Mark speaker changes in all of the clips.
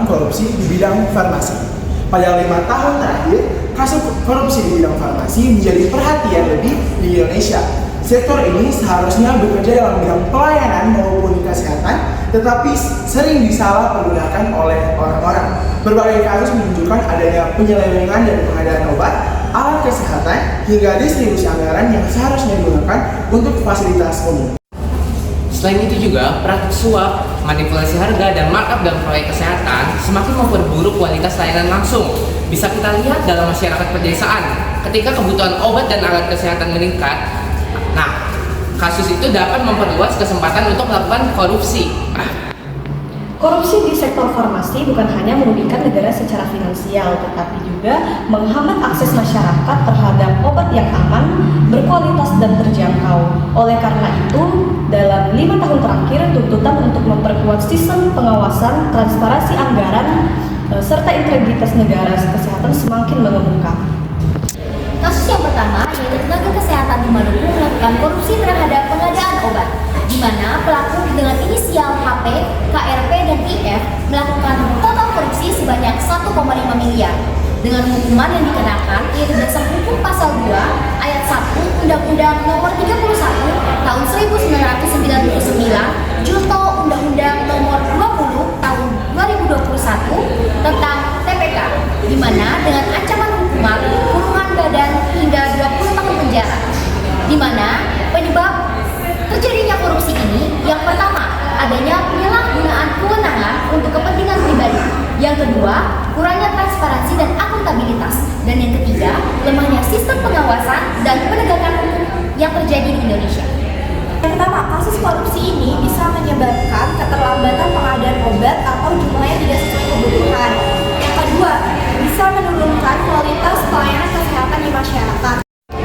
Speaker 1: melakukan korupsi di bidang farmasi. Pada 5 tahun terakhir, kasus korupsi di bidang farmasi menjadi perhatian lebih di Indonesia. Sektor ini seharusnya bekerja dalam bidang pelayanan maupun kesehatan, tetapi sering disalahpergunakan oleh orang-orang. Berbagai kasus menunjukkan adanya penyelewengan dan pengadaan obat, alat kesehatan, hingga distribusi anggaran yang seharusnya digunakan untuk fasilitas umum.
Speaker 2: Selain itu juga, praktik suap, manipulasi harga, dan markup dalam proyek kesehatan semakin memperburuk kualitas layanan langsung. Bisa kita lihat dalam masyarakat pedesaan, ketika kebutuhan obat dan alat kesehatan meningkat, kasus itu dapat memperluas kesempatan untuk melakukan korupsi.
Speaker 3: Korupsi di sektor farmasi bukan hanya merugikan negara secara finansial, tetapi juga menghambat akses masyarakat terhadap obat yang aman, berkualitas dan terjangkau. Oleh karena itu, dalam 5 tahun terakhir, tuntutan untuk memperkuat sistem pengawasan, transparansi anggaran, serta integritas negara kesehatan semakin mengemuka.
Speaker 4: Kasus yang pertama yaitu tenaga kesehatan di Maluku melakukan korupsi terhadap pengadaan obat, di mana pelaku dengan inisial HP, KRP, dan IF melakukan total korupsi sebanyak 1,5 miliar. Dengan hukuman yang dikenakan yaitu dasar hukum pasal 2 ayat 1 Undang-Undang Nomor 31 Tahun 1999 junto Undang-Undang Nomor 20 Tahun 2021 tentang TPK, di mana dengan ancaman hukuman kurungan badan hingga 20 tahun penjara. Di mana penyebab terjadinya korupsi ini, yang pertama, adanya penyalahgunaan kewenangan untuk kepentingan pribadi. Yang kedua, kurangnya transparansi dan akuntabilitas. Dan yang ketiga, lemahnya sistem pengawasan dan penegakan hukum yang terjadi di Indonesia.
Speaker 5: Yang pertama, kasus korupsi ini bisa menyebabkan keterlambatan pengadaan obat atau jumlahnya tidak sesuai kebutuhan. Yang kedua, bisa menurunkan kualitas pelayanan kesehatan di masyarakat.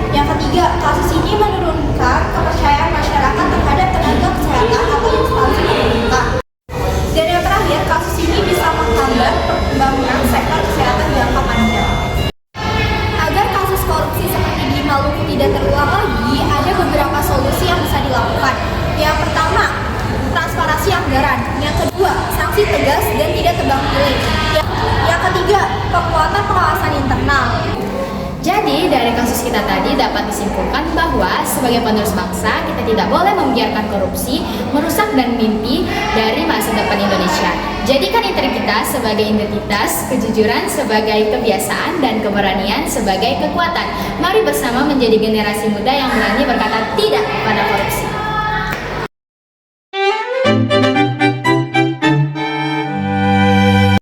Speaker 5: Yang ketiga, kasus ini menurunkan kepercayaan masyarakat terhadap tenaga kesehatan atau instansi pemerintah. Dan yang terakhir, kasus ini bisa menghambat pembangunan sektor kesehatan jangka panjang. Agar kasus korupsi seperti di Maluku tidak terulang lagi, ada beberapa solusi yang bisa dilakukan. Yang pertama, transparansi anggaran. Yang kedua, sanksi tegas dan tidak tebang pilih. Yang ketiga, penguatan pengawasan internal.
Speaker 4: Jadi, dari kasus kita tadi dapat disimpulkan bahwa sebagai penerus bangsa, kita tidak boleh membiarkan korupsi merusak dan mimpi dari masa depan Indonesia. Jadikan integritas sebagai identitas, kejujuran sebagai kebiasaan, dan keberanian sebagai kekuatan. Mari bersama menjadi generasi muda yang berani berkata tidak pada